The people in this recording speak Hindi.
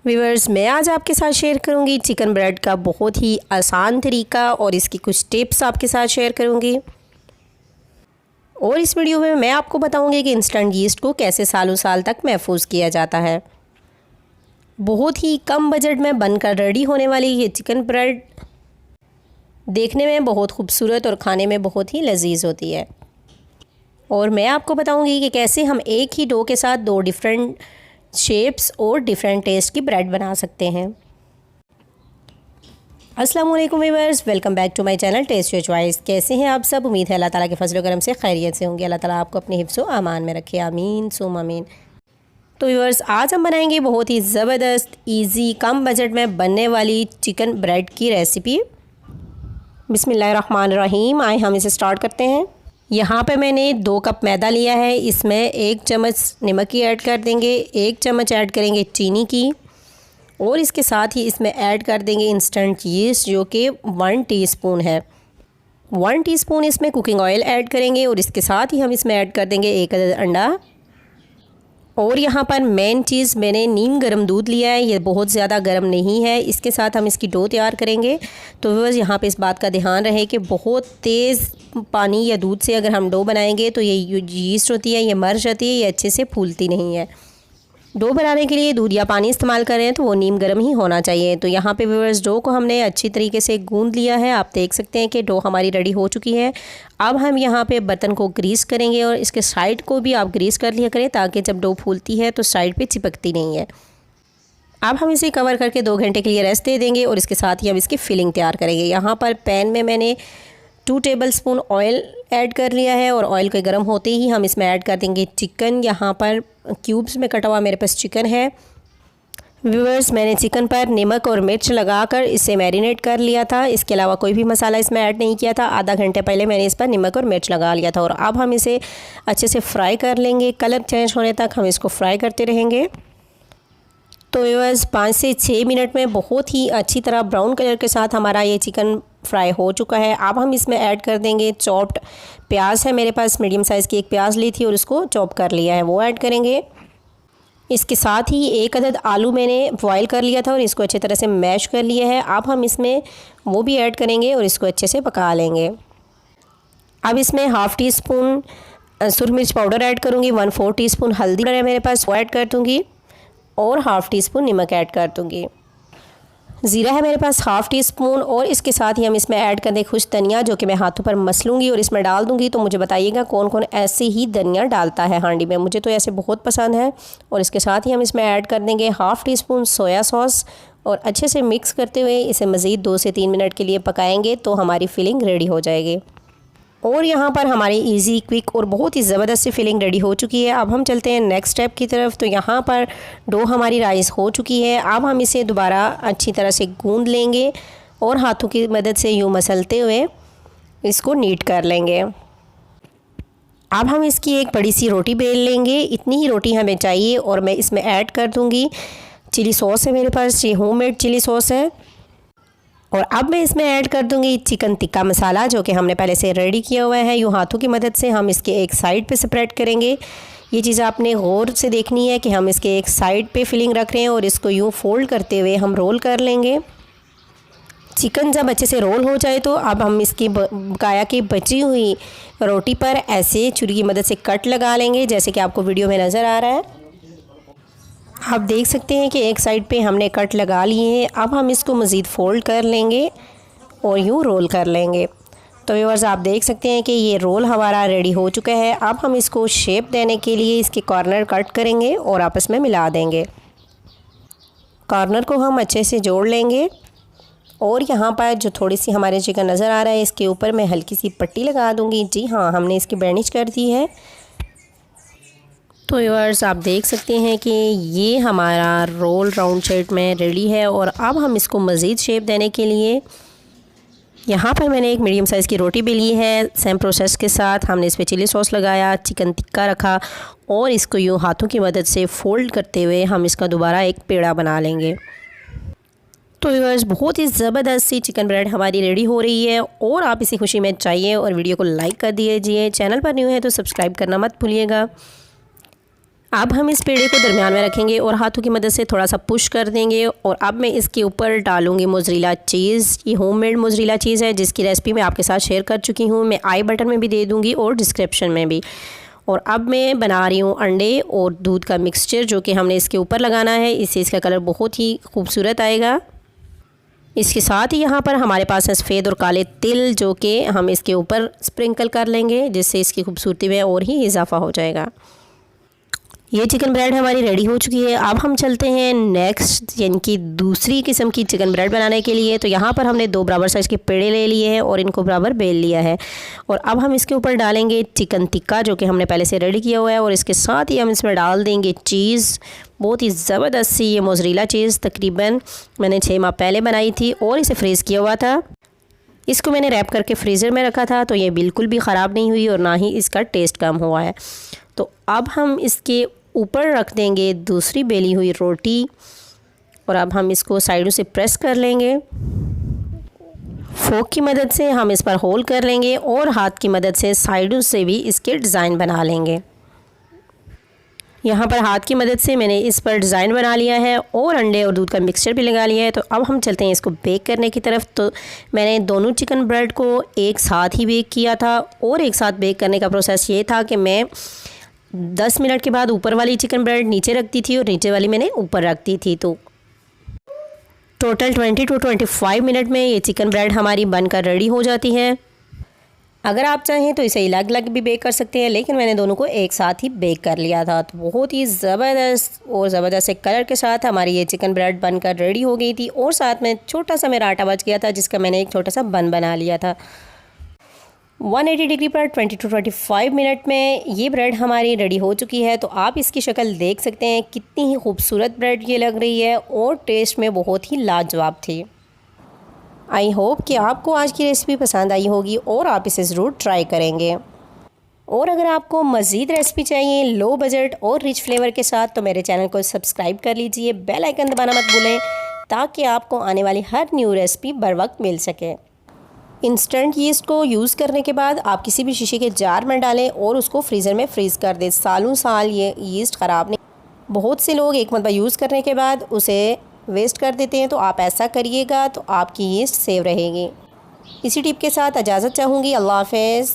व्यूअर्स, मैं आज आपके साथ शेयर करूंगी चिकन ब्रेड का बहुत ही आसान तरीका और इसकी कुछ टिप्स आपके साथ शेयर करूंगी। और इस वीडियो में मैं आपको बताऊंगी कि इंस्टेंट यीस्ट को कैसे सालों साल तक महफूज किया जाता है। बहुत ही कम बजट में बनकर रेडी होने वाली ये चिकन ब्रेड देखने में बहुत खूबसूरत और खाने में बहुत ही लजीज होती है। और मैं आपको बताऊंगी कि कैसे हम एक ही डो के साथ दो डिफरेंट शेप्स और डिफरेंट टेस्ट की ब्रेड बना सकते हैं। अस्सलाम वालेकुम viewers, welcome back to my channel taste your choice. कैसे हैं आप सब? उम्मीद है अल्लाह ताला के फजल करम से खैरियत से होंगे। अल्लाह ताला आपको अपने हिफ्ज़ व अमान में रखे, आमीन सुम आमीन। तो व्यूअर्स, आज हम बनाएंगे बहुत ही ज़बरदस्त ईजी कम बजट में बनने वाली चिकन ब्रेड की रेसिपी। बिस्मिल्लाहिर्रहमानिर्रहीम। आए हम इसे स्टार्ट करते हैं। यहाँ पे मैंने 2 कप मैदा लिया है। इसमें 1 चम्मच नमक की ऐड कर देंगे, 1 चम्मच ऐड करेंगे चीनी की और इसके साथ ही इसमें ऐड कर देंगे इंस्टेंट यीस्ट जो कि 1 टीस्पून है। 1 टीस्पून इसमें कुकिंग ऑयल ऐड करेंगे और इसके साथ ही हम इसमें ऐड कर देंगे 1 अदद अंडा। और यहाँ पर मेन चीज़, मैंने नीम गर्म दूध लिया है, ये बहुत ज़्यादा गर्म नहीं है। इसके साथ हम इसकी डो तैयार करेंगे। तो बस यहाँ पे इस बात का ध्यान रहे कि बहुत तेज़ पानी या दूध से अगर हम डो बनाएंगे तो ये यीस्ट होती है, ये मर जाती है, ये अच्छे से फूलती नहीं है। डो बनाने के लिए दूध या पानी इस्तेमाल करें तो वो नीम गर्म ही होना चाहिए। तो यहाँ पे व्यूअर्स, डो को हमने अच्छी तरीके से गूंद लिया है। आप देख सकते हैं कि डो हमारी रेडी हो चुकी है। अब हम यहाँ पे बर्तन को ग्रीस करेंगे और इसके साइड को भी आप ग्रीस कर लिया करें ताकि जब डो फूलती है तो साइड पे चिपकती नहीं है। अब हम इसे कवर करके 2 घंटे के लिए रेस्ट दे देंगे और इसके साथ ही हम इसकी फिलिंग तैयार करेंगे। यहाँ पर पैन में मैंने 2 टेबलस्पून ऑयल ऐड कर लिया है और ऑयल के गर्म होते ही हम इसमें ऐड कर देंगे चिकन। यहाँ पर क्यूब्स में कटा हुआ मेरे पास चिकन है। व्यूअर्स, मैंने चिकन पर नमक और मिर्च लगाकर इसे मैरिनेट कर लिया था। इसके अलावा कोई भी मसाला इसमें ऐड नहीं किया था। आधा घंटे पहले मैंने इस पर नमक और मिर्च लगा लिया था और अब हम इसे अच्छे से फ्राई कर लेंगे। कलर चेंज होने तक हम इसको फ्राई करते रहेंगे। तो व्यूअर्स, 5 से 6 मिनट में बहुत ही अच्छी तरह ब्राउन कलर के साथ हमारा ये चिकन फ्राई हो चुका है। अब हम इसमें ऐड कर देंगे चॉप्ड प्याज है मेरे पास, मीडियम साइज़ की एक प्याज ली थी और उसको चॉप कर लिया है, वो ऐड करेंगे। इसके साथ ही 1 अदद आलू मैंने बॉयल कर लिया था और इसको अच्छी तरह से मैश कर लिया है। अब हम इसमें वो भी ऐड करेंगे और इसको अच्छे से पका लेंगे। अब इसमें 1/2 टीस्पून सुरख मिर्च पाउडर ऐड करूँगी, 1/4 टीस्पून हल्दी है मेरे पास, वो ऐड कर दूँगी और 1/2 टीस्पून नमक ऐड कर दूँगी। ज़ीरा है मेरे पास 1/2 टीस्पून और इसके साथ ही हम इसमें ऐड कर दें खुश धनिया जो कि मैं हाथों पर मसलूँगी और इसमें डाल दूँगी। तो मुझे बताइएगा कौन कौन ऐसे ही धनिया डालता है हांडी में, मुझे तो ऐसे बहुत पसंद है। और इसके साथ ही हम इसमें ऐड कर देंगे 1/2 टीस्पून सोया सॉस और अच्छे से मिक्स करते हुए इसे मज़ीद 2 से 3 मिनट के लिए पकाएँगे तो हमारी फिलिंग रेडी हो जाएगी। और यहाँ पर हमारी इजी, क्विक और बहुत ही ज़बरदस्त सी फिलिंग रेडी हो चुकी है। अब हम चलते हैं नेक्स्ट स्टेप की तरफ। तो यहाँ पर डो हमारी राइस हो चुकी है। अब हम इसे दोबारा अच्छी तरह से गूंद लेंगे और हाथों की मदद से यूँ मसलते हुए इसको नीट कर लेंगे। अब हम इसकी एक बड़ी सी रोटी बेल लेंगे, इतनी ही रोटी हमें चाहिए। और मैं इसमें ऐड कर दूँगी चिली सॉस है मेरे पास, ये होममेड चिली सॉस है। और अब मैं इसमें ऐड कर दूंगी चिकन टिक्का मसाला जो कि हमने पहले से रेडी किया हुआ है। यूँ हाथों की मदद से हम इसके एक साइड पे स्प्रेड करेंगे। ये चीज़ आपने गौर से देखनी है कि हम इसके एक साइड पे फिलिंग रख रहे हैं और इसको यूँ फोल्ड करते हुए हम रोल कर लेंगे। चिकन जब अच्छे से रोल हो जाए तो अब हम इसकी बकाया की बची हुई रोटी पर ऐसे छुरी की मदद से कट लगा लेंगे जैसे कि आपको वीडियो में नज़र आ रहा है। आप देख सकते हैं कि एक साइड पे हमने कट लगा लिए हैं। अब हम इसको मज़ीद फ़ोल्ड कर लेंगे और यूँ रोल कर लेंगे। तो व्यूअर्स, आप देख सकते हैं कि ये रोल हमारा रेडी हो चुका है। अब हम इसको शेप देने के लिए इसके कॉर्नर कट करेंगे और आपस में मिला देंगे। कॉर्नर को हम अच्छे से जोड़ लेंगे और यहाँ पर जो थोड़ी सी हमारे चिकन नज़र आ रहा है इसके ऊपर मैं हल्की सी पट्टी लगा दूँगी। जी हाँ, हमने इसकी बर्निश कर दी है। तो व्यूअर्स, आप देख सकते हैं कि ये हमारा रोल राउंड शेप में रेडी है। और अब हम इसको मज़ीद शेप देने के लिए यहाँ पर मैंने एक मीडियम साइज़ की रोटी भी ली है। सेम प्रोसेस के साथ हमने इस पर चिली सॉस लगाया, चिकन टिक्का रखा और इसको यूँ हाथों की मदद से फ़ोल्ड करते हुए हम इसका दोबारा एक पेड़ा बना लेंगे। तो व्यूअर्स, बहुत ही ज़बरदस्त सी चिकन ब्रेड हमारी रेडी हो रही है और आप इसी खुशी में चाहिए और वीडियो को लाइक कर दीजिए। चैनल पर न्यू है तो सब्सक्राइब करना मत भूलिएगा। अब हम इस पेड़े को दरमियान में रखेंगे और हाथों की मदद से थोड़ा सा पुश कर देंगे। और अब मैं इसके ऊपर डालूंगी मोज़रेला चीज़। ये होममेड मोज़रेला चीज़ है जिसकी रेसिपी मैं आपके साथ शेयर कर चुकी हूँ। मैं आई बटन में भी दे दूँगी और डिस्क्रिप्शन में भी। और अब मैं बना रही हूँ अंडे और दूध का मिक्सचर जो कि हमने इसके ऊपर लगाना है। इससे इसका कलर बहुत ही खूबसूरत आएगा। इसके साथ ही यहाँ पर हमारे पास है सफ़ेद और काले तिल जो कि हम इसके ऊपर स्प्रिंकल कर लेंगे, जिससे इसकी खूबसूरती में और ही इजाफा हो जाएगा। ये चिकन ब्रेड हमारी रेडी हो चुकी है। अब हम चलते हैं नेक्स्ट यानी कि दूसरी किस्म की चिकन ब्रेड बनाने के लिए। तो यहाँ पर हमने 2 बराबर साइज़ के पेड़े ले लिए हैं और इनको बराबर बेल लिया है। और अब हम इसके ऊपर डालेंगे चिकन टिक्का जो कि हमने पहले से रेडी किया हुआ है। और इसके साथ ही हम इसमें डाल देंगे चीज़, बहुत ही ज़बरदस्त सी ये मोज़रेला चीज़। तकरीबन मैंने 6 माह पहले बनाई थी और इसे फ्रीज़ किया हुआ था। इसको मैंने रैप करके फ्रीज़र में रखा था, तो ये बिल्कुल भी ख़राब नहीं हुई और ना ही इसका टेस्ट कम हुआ है। तो अब हम इसके ऊपर रख देंगे दूसरी बेली हुई रोटी और अब हम इसको साइडों से प्रेस कर लेंगे। फोक की मदद से हम इस पर होल कर लेंगे और हाथ की मदद से साइडों से भी इसके डिज़ाइन बना लेंगे। यहाँ पर हाथ की मदद से मैंने इस पर डिज़ाइन बना लिया है और अंडे और दूध का मिक्सचर भी लगा लिया है। तो अब हम चलते हैं इसको बेक करने की तरफ। तो मैंने दोनों चिकन ब्रेड को एक साथ ही बेक किया था और एक साथ बेक करने का प्रोसेस ये था कि मैं 10 मिनट के बाद ऊपर वाली चिकन ब्रेड नीचे रखती थी और नीचे वाली मैंने ऊपर रखती थी। तो टोटल 20 to 25 मिनट में ये चिकन ब्रेड हमारी बनकर रेडी हो जाती है। अगर आप चाहें तो इसे अलग अलग भी बेक कर सकते हैं, लेकिन मैंने दोनों को एक साथ ही बेक कर लिया था। तो बहुत ही ज़बरदस्त से कलर के साथ हमारी ये चिकन ब्रेड बनकर रेडी हो गई थी। और साथ में छोटा सा मेरा आटा बच गया था जिसका मैंने एक छोटा सा बन बना लिया था। 180 डिग्री पर 20 to 25 मिनट में ये ब्रेड हमारी रेडी हो चुकी है। तो आप इसकी शक्ल देख सकते हैं कितनी ही खूबसूरत ब्रेड ये लग रही है और टेस्ट में बहुत ही लाजवाब थी। आई होप कि आपको आज की रेसिपी पसंद आई होगी और आप इसे ज़रूर ट्राई करेंगे। और अगर आपको मज़ीद रेसिपी चाहिए लो बजट और रिच फ्लेवर के साथ तो मेरे चैनल को सब्सक्राइब कर लीजिए, बेल आइकन दबाना मत भूलें ताकि आपको आने वाली हर न्यू रेसिपी बर वक्त मिल सके। इंस्टेंट यीस्ट को यूज़ करने के बाद आप किसी भी शीशे के जार में डालें और उसको फ्रीज़र में फ्रीज़ कर दें। सालों साल ये यीस्ट ख़राब नहीं। बहुत से लोग एक मरतबा यूज़ करने के बाद उसे वेस्ट कर देते हैं, तो आप ऐसा करिएगा तो आपकी यीस्ट सेव रहेगी। इसी टिप के साथ इजाज़त चाहूँगी। अल्लाह हाफ़िज़।